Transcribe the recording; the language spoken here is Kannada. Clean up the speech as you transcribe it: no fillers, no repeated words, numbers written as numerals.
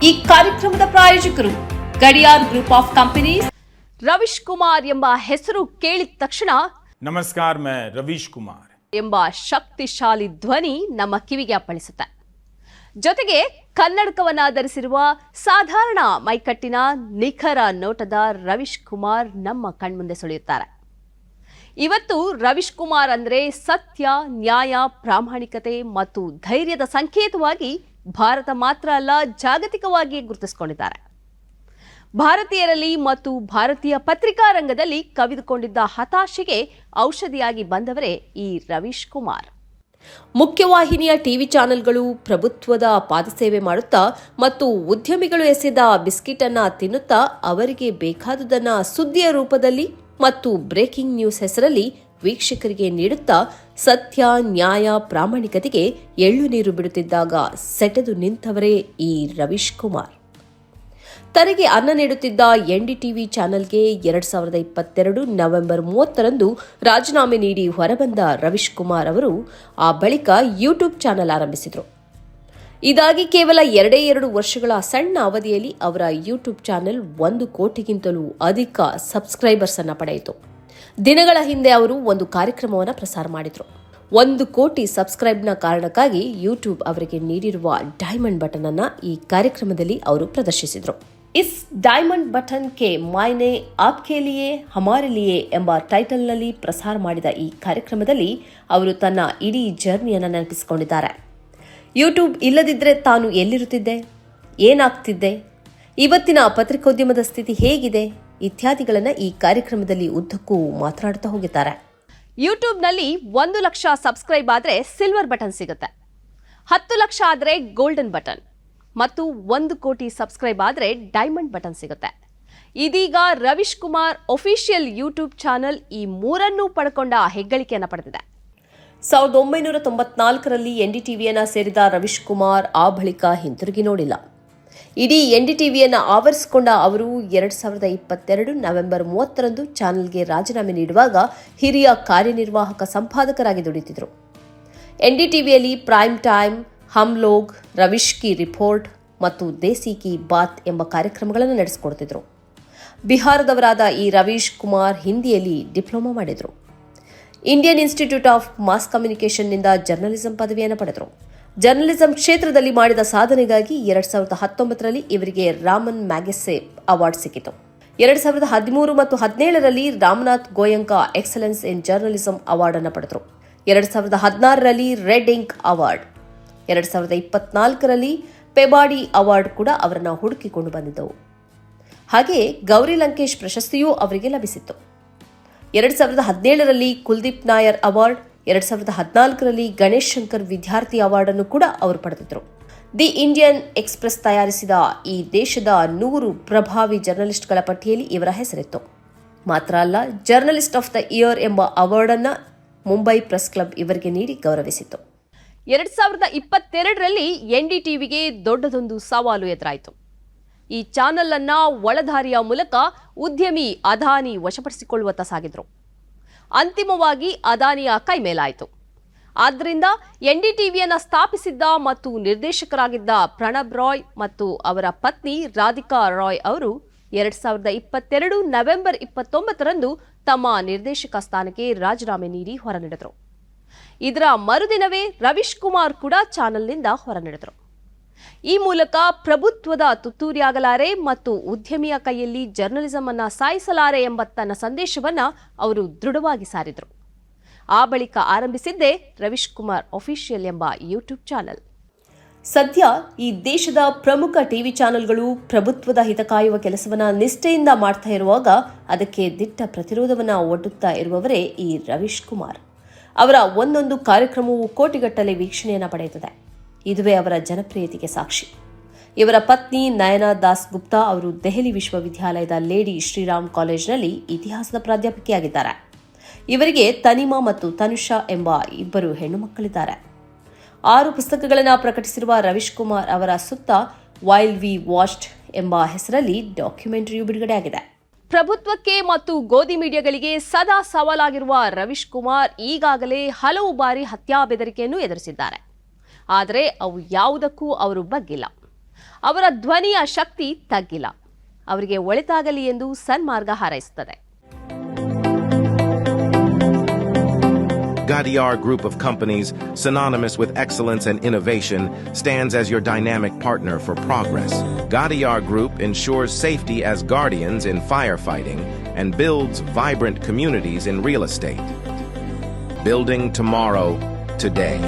ಈ ಕಾರ್ಯಕ್ರಮದ ಪ್ರಾಯೋಜಕರು Gadiyar group of companies. Ravish Kumar ಎಂಬ ಹೆಸರು ಕೇಳಿದ ತಕ್ಷಣ ನಮಸ್ಕಾರ, ಮೈ ರವೀಶ್ ಕುಮಾರ್ ಎಂಬ ಶಕ್ತಿಶಾಲಿ ಧ್ವನಿ ನಮ್ಮ ಕಿವಿಗೆ ಅಪ್ಪಳಿಸುತ್ತೆ. ಜೊತೆಗೆ ಕನ್ನಡಕವನ್ನ ಧರಿಸಿರುವ ಸಾಧಾರಣ ಮೈಕಟ್ಟಿನ ನಿಖರ ನೋಟದ ರವೀಶ್ ಕುಮಾರ್ ನಮ್ಮ ಕಣ್ಮುಂದೆ ಸುಳಿಯುತ್ತಾರೆ. ಇವತ್ತು ರವೀಶ್ ಕುಮಾರ್ ಅಂದ್ರೆ ಸತ್ಯ, ನ್ಯಾಯ, ಪ್ರಾಮಾಣಿಕತೆ ಮತ್ತು ಧೈರ್ಯದ ಸಂಕೇತವಾಗಿ ಭಾರತ ಮಾತ್ರ ಅಲ್ಲ, ಜಾಗತಿಕವಾಗಿ ಗುರುತಿಸಿಕೊಂಡಿದ್ದಾರೆ. ಭಾರತೀಯರಲ್ಲಿ ಮತ್ತು ಭಾರತೀಯ ಪತ್ರಿಕಾ ರಂಗದಲ್ಲಿ ಕವಿದುಕೊಂಡಿದ್ದ ಹತಾಶೆಗೆ ಔಷಧಿಯಾಗಿ ಬಂದವರೇ ಈ ರವೀಶ್ ಕುಮಾರ್. ಮುಖ್ಯವಾಹಿನಿಯ ಟಿವಿ ಚಾನೆಲ್ಗಳು ಪ್ರಭುತ್ವದ ಪಾದಸೇವೆ ಮಾಡುತ್ತಾ ಮತ್ತು ಉದ್ಯಮಿಗಳು ಎಸೆದ ಬಿಸ್ಕಿಟ್ ಅನ್ನ ತಿನ್ನುತ್ತಾ ಅವರಿಗೆ ಬೇಕಾದುದನ್ನ ಸುದ್ದಿಯ ರೂಪದಲ್ಲಿ ಮತ್ತು ಬ್ರೇಕಿಂಗ್ ನ್ಯೂಸ್ ಹೆಸರಲ್ಲಿ ವೀಕ್ಷಕರಿಗೆ ನೀಡುತ್ತಾ ಸತ್ಯ, ನ್ಯಾಯ, ಪ್ರಾಮಾಣಿಕತೆಗೆ ಎಳ್ಳು ನೀರು ಬಿಡುತ್ತಿದ್ದಾಗ ಸೆಟೆದು ನಿಂತವರೇ ಈ ರವೀಶ್ ಕುಮಾರ್. ತನಗೆ ಅನ್ನ ನೀಡುತ್ತಿದ್ದ ಎನ್ಡಿಟಿವಿ ಚಾನೆಲ್ಗೆ 2022 ನವೆಂಬರ್ 30ರಂದು ರಾಜೀನಾಮೆ ನೀಡಿ ಹೊರಬಂದ ರವೀಶ್ ಕುಮಾರ್ ಅವರು ಆ ಬಳಿಕ ಯೂಟ್ಯೂಬ್ ಚಾನೆಲ್ ಆರಂಭಿಸಿದರು. ಇದಾಗಿ ಕೇವಲ 2 ವರ್ಷಗಳ ಸಣ್ಣ ಅವಧಿಯಲ್ಲಿ ಅವರ ಯೂಟ್ಯೂಬ್ ಚಾನೆಲ್ 1 ಕೋಟಿಗಿಂತಲೂ ಅಧಿಕ ಸಬ್ಸ್ಕ್ರೈಬರ್ಸ್ ಅನ್ನು ಪಡೆಯಿತು. ದಿನಗಳ ಹಿಂದೆ ಅವರು ಒಂದು ಕಾರ್ಯಕ್ರಮವನ್ನು ಪ್ರಸಾರ ಮಾಡಿದರು. 1 ಕೋಟಿ ಸಬ್ಸ್ಕ್ರೈಬ್ನ ಕಾರಣಕ್ಕಾಗಿ ಯೂಟ್ಯೂಬ್ ಅವರಿಗೆ ನೀಡಿರುವ ಡೈಮಂಡ್ ಬಟನ್ ಅನ್ನು ಈ ಕಾರ್ಯಕ್ರಮದಲ್ಲಿ ಅವರು ಪ್ರದರ್ಶಿಸಿದರು. ಇಸ್ ಡೈಮಂಡ್ ಬಟನ್ ಕೆ ಮಾಯ್ನೆ ಆಪ್ಕೆ ಲಿಯೇ ಹಮಾರೆ ಲಿಯೇ ಎಂಬ ಟೈಟಲ್ನಲ್ಲಿ ಪ್ರಸಾರ ಮಾಡಿದ ಈ ಕಾರ್ಯಕ್ರಮದಲ್ಲಿ ಅವರು ತನ್ನ ಇಡೀ ಜರ್ನಿಯನ್ನು ನೆನಪಿಸಿಕೊಂಡಿದ್ದಾರೆ. ಯೂಟ್ಯೂಬ್ ಇಲ್ಲದಿದ್ದರೆ ತಾನು ಎಲ್ಲಿರುತ್ತಿದ್ದೆ, ಏನಾಗ್ತಿದ್ದೆ, ಇವತ್ತಿನ ಪತ್ರಿಕೋದ್ಯಮದ ಸ್ಥಿತಿ ಹೇಗಿದೆ ಇತ್ಯಾದಿಗಳನ್ನು ಈ ಕಾರ್ಯಕ್ರಮದಲ್ಲಿ ಉದ್ದಕ್ಕೂ ಮಾತನಾಡುತ್ತಾ ಹೋಗಿದ್ದಾರೆ. ಯೂಟ್ಯೂಬ್ನಲ್ಲಿ 1 ಲಕ್ಷ ಸಬ್ಸ್ಕ್ರೈಬ್ ಆದರೆ ಸಿಲ್ವರ್ ಬಟನ್ ಸಿಗುತ್ತೆ, 10 ಲಕ್ಷ ಆದರೆ ಗೋಲ್ಡನ್ ಬಟನ್ ಮತ್ತು 1 ಕೋಟಿ ಸಬ್ಸ್ಕ್ರೈಬ್ ಆದರೆ ಡೈಮಂಡ್ ಬಟನ್ ಸಿಗುತ್ತೆ. ಇದೀಗ Ravish Kumar official YouTube channel ಈ 3ಅನ್ನೂ ಪಡ್ಕೊಂಡ ಹೆಗ್ಗಳಿಕೆಯನ್ನು ಪಡೆದಿದೆ. 1994ರಲ್ಲಿ ಎನ್ಡಿಟಿವಿಯನ್ನು ಸೇರಿದ ರವೀಶ್ ಕುಮಾರ್ ಆ ಬಳಿಕ ಹಿಂತಿರುಗಿ ನೋಡಿಲ್ಲ. ಇಡೀ ಎನ್ಡಿಟಿವಿಯನ್ನು ಆವರಿಸಿಕೊಂಡ ಅವರು 2022 ನವೆಂಬರ್ 30ರಂದು ಚಾನೆಲ್ಗೆ ರಾಜೀನಾಮೆ ನೀಡುವಾಗ ಹಿರಿಯ ಕಾರ್ಯನಿರ್ವಾಹಕ ಸಂಪಾದಕರಾಗಿ ದುಡಿತಿದ್ರು. ಎನ್ಡಿಟಿವಿಯಲ್ಲಿ ಪ್ರೈಮ್ ಟೈಮ್, ಹಮ್ ಲೋಗ್, ರವೀಶ್ ಕಿ ರಿಪೋರ್ಟ್ ಮತ್ತು ದೇಸಿ ಕಿ ಬಾತ್ ಎಂಬ ಕಾರ್ಯಕ್ರಮಗಳನ್ನು ನಡೆಸಿಕೊಡ್ತಿದ್ರು. ಬಿಹಾರದವರಾದ ಈ ರವೀಶ್ ಕುಮಾರ್ ಹಿಂದಿಯಲ್ಲಿ ಡಿಪ್ಲೊಮಾ ಮಾಡಿದರು. ಇಂಡಿಯನ್ ಇನ್ಸ್ಟಿಟ್ಯೂಟ್ ಆಫ್ ಮಾಸ್ ಕಮ್ಯುನಿಕೇಷನ್ನಿಂದ ಜರ್ನಲಿಸಂ ಪದವಿಯನ್ನು ಪಡೆದರು. ಜರ್ನಲಿಸಂ ಕ್ಷೇತ್ರದಲ್ಲಿ ಮಾಡಿದ ಸಾಧನೆಗಾಗಿ 2019ರಲ್ಲಿ ಇವರಿಗೆ ರಾಮನ್ ಮ್ಯಾಗೆಸೆ ಅವಾರ್ಡ್ ಸಿಕ್ಕಿತು. 2013 ಮತ್ತು 2017ರಲ್ಲಿ Ramnath Goenka excellence in journalism award ಅನ್ನು ಪಡೆದರು. 2016ರಲ್ಲಿ ರೆಡ್ ಇಂಕ್ ಅವಾರ್ಡ್, 2024ರಲ್ಲಿ ಪೆಬಾಡಿ ಅವಾರ್ಡ್ ಕೂಡ ಅವರನ್ನು ಹುಡುಕಿಕೊಂಡು ಬಂದಿದ್ದವು. ಹಾಗೆ ಗೌರಿ ಲಂಕೇಶ್ ಪ್ರಶಸ್ತಿಯೂ ಅವರಿಗೆ ಲಭಿಸಿತ್ತು. 2017ರಲ್ಲಿ ಕುಲ್ದೀಪ್ ನಾಯರ್ ಅವಾರ್ಡ್, 2014ರಲ್ಲಿ ಗಣೇಶ್ ಶಂಕರ್ ವಿದ್ಯಾರ್ಥಿ ಅವಾರ್ಡ್ ಅನ್ನು ಕೂಡ ಅವರು ಪಡೆದಿದ್ದರು. ದಿ ಇಂಡಿಯನ್ ಎಕ್ಸ್‌ಪ್ರೆಸ್ ತಯಾರಿಸಿದ ಈ ದೇಶದ 100 ಪ್ರಭಾವಿ ಜರ್ನಲಿಸ್ಟ್ಗಳ ಪಟ್ಟಿಯಲ್ಲಿ ಇವರ ಹೆಸರಿತ್ತು. ಮಾತ್ರ ಅಲ್ಲ, ಜರ್ನಲಿಸ್ಟ್ ಆಫ್ ದ ಇಯರ್ ಎಂಬ ಅವಾರ್ಡ್ ಅನ್ನು ಮುಂಬೈ ಪ್ರೆಸ್ ಕ್ಲಬ್ ಇವರಿಗೆ ನೀಡಿ ಗೌರವಿಸಿತ್ತು. 2022ರಲ್ಲಿ ಎನ್ಡಿಟಿವಿಗೆ ದೊಡ್ಡದೊಂದು ಸವಾಲು ಎದುರಾಯಿತು. ಈ ಚಾನೆಲ್ ಅನ್ನ ಒಳದಾರಿಯ ಮೂಲಕ ಉದ್ಯಮಿ ಅದಾನಿ ವಶಪಡಿಸಿಕೊಳ್ಳುವತ್ತ ಸಾಗಿದ್ರು. ಅಂತಿಮವಾಗಿ ಅದಾನಿಯ ಕೈ ಮೇಲಾಯಿತು. ಆದ್ದರಿಂದ ಎನ್ಡಿಟಿವಿಯನ್ನ ಸ್ಥಾಪಿಸಿದ್ದ ಮತ್ತು ನಿರ್ದೇಶಕರಾಗಿದ್ದ ಪ್ರಣಬ್ ರಾಯ್ ಮತ್ತು ಅವರ ಪತ್ನಿ ರಾಧಿಕಾ ರಾಯ್ ಅವರು 2022 ನವೆಂಬರ್ 29ರಂದು ತಮ್ಮ ನಿರ್ದೇಶಕ ಸ್ಥಾನಕ್ಕೆ ರಾಜೀನಾಮೆ ನೀಡಿ ಹೊರನಡೆದರು. ಇದರ ಮರುದಿನವೇ ರವೀಶ್ ಕುಮಾರ್ ಕೂಡ ಚಾನೆಲ್ನಿಂದ ಹೊರನಡೆದರು. ಈ ಮೂಲಕ ಪ್ರಭುತ್ವದ ತುತ್ತೂರಿಯಾಗಲಾರೆ ಮತ್ತು ಉದ್ಯಮಿಯ ಕೈಯಲ್ಲಿ ಜರ್ನಲಿಸಂ ಅನ್ನ ಸಾಯಿಸಲಾರೆ ಎಂಬ ತನ್ನ ಸಂದೇಶವನ್ನ ಅವರು ದೃಢವಾಗಿ ಸಾರಿದರು. ಆ ಬಳಿಕ ಆರಂಭಿಸಿದ್ದೇ ರವೀಶ್ ಕುಮಾರ್ ಅಫಿಷಿಯಲ್ ಎಂಬ ಯೂಟ್ಯೂಬ್ ಚಾನೆಲ್. ಸದ್ಯ ಈ ದೇಶದ ಪ್ರಮುಖ ಟಿವಿ ಚಾನೆಲ್ಗಳು ಪ್ರಭುತ್ವದ ಹಿತ ಕಾಯುವ ಕೆಲಸವನ್ನ ನಿಷ್ಠೆಯಿಂದ ಮಾಡ್ತಾ ಇರುವಾಗ ಅದಕ್ಕೆ ದಿಟ್ಟ ಪ್ರತಿರೋಧವನ್ನ ಒಡ್ಡುತ್ತಾ ಇರುವವರೇ ಈ ರವೀಶ್ ಕುಮಾರ್. ಅವರ ಒಂದೊಂದು ಕಾರ್ಯಕ್ರಮವು ಕೋಟಿಗಟ್ಟಲೆ ವೀಕ್ಷಣೆಯನ್ನು ಪಡೆಯುತ್ತದೆ. ಇದುವೇ ಅವರ ಜನಪ್ರಿಯತೆಗೆ ಸಾಕ್ಷಿ. ಇವರ ಪತ್ನಿ ನಯನಾ ದಾಸ್ ಗುಪ್ತಾ ಅವರು ದೆಹಲಿ ವಿಶ್ವವಿದ್ಯಾಲಯದ ಲೇಡಿ ಶ್ರೀರಾಮ್ ಕಾಲೇಜಿನಲ್ಲಿ ಇತಿಹಾಸದ ಪ್ರಾಧ್ಯಾಪಕಿಯಾಗಿದ್ದಾರೆ. ಇವರಿಗೆ ತನಿಮಾ ಮತ್ತು ತನುಷಾ ಎಂಬ 2 ಹೆಣ್ಣು ಮಕ್ಕಳಿದ್ದಾರೆ. 6 ಪುಸ್ತಕಗಳನ್ನು ಪ್ರಕಟಿಸಿರುವ ರವೀಶ್ ಕುಮಾರ್ ಅವರ ಸುತ್ತ ವೈಲ್ ವಿ ವಾಚ್ಡ್ ಎಂಬ ಹೆಸರಲ್ಲಿ ಡಾಕ್ಯುಮೆಂಟರಿಯೂ ಬಿಡುಗಡೆಯಾಗಿದೆ. ಪ್ರಭುತ್ವಕ್ಕೆ ಮತ್ತು ಗೋಧಿ ಮೀಡಿಯಾಗಳಿಗೆ ಸದಾ ಸವಾಲಾಗಿರುವ ರವೀಶ್ ಕುಮಾರ್ ಈಗಾಗಲೇ ಹಲವು ಬಾರಿ ಹತ್ಯಾ ಬೆದರಿಕೆಯನ್ನು ಎದುರಿಸಿದ್ದಾರೆ. ಆದರೆ ಅವು ಯಾವುದಕ್ಕೂ ಅವರು ಬಗ್ಗಿಲ್ಲ. ಅವರ ಧ್ವನಿಯ ಶಕ್ತಿ ತಗ್ಗಿಲ್ಲ. ಅವರಿಗೆ ಒಳಿತಾಗಲಿ ಎಂದು ಸನ್ಮಾರ್ಗ ಹಾರೈಸುತ್ತದೆ. Gadiar Group of Companies, synonymous with excellence and innovation, stands as your dynamic partner for progress. Gadiar Group ensures safety as guardians in firefighting and builds vibrant communities in real estate. Building tomorrow, today.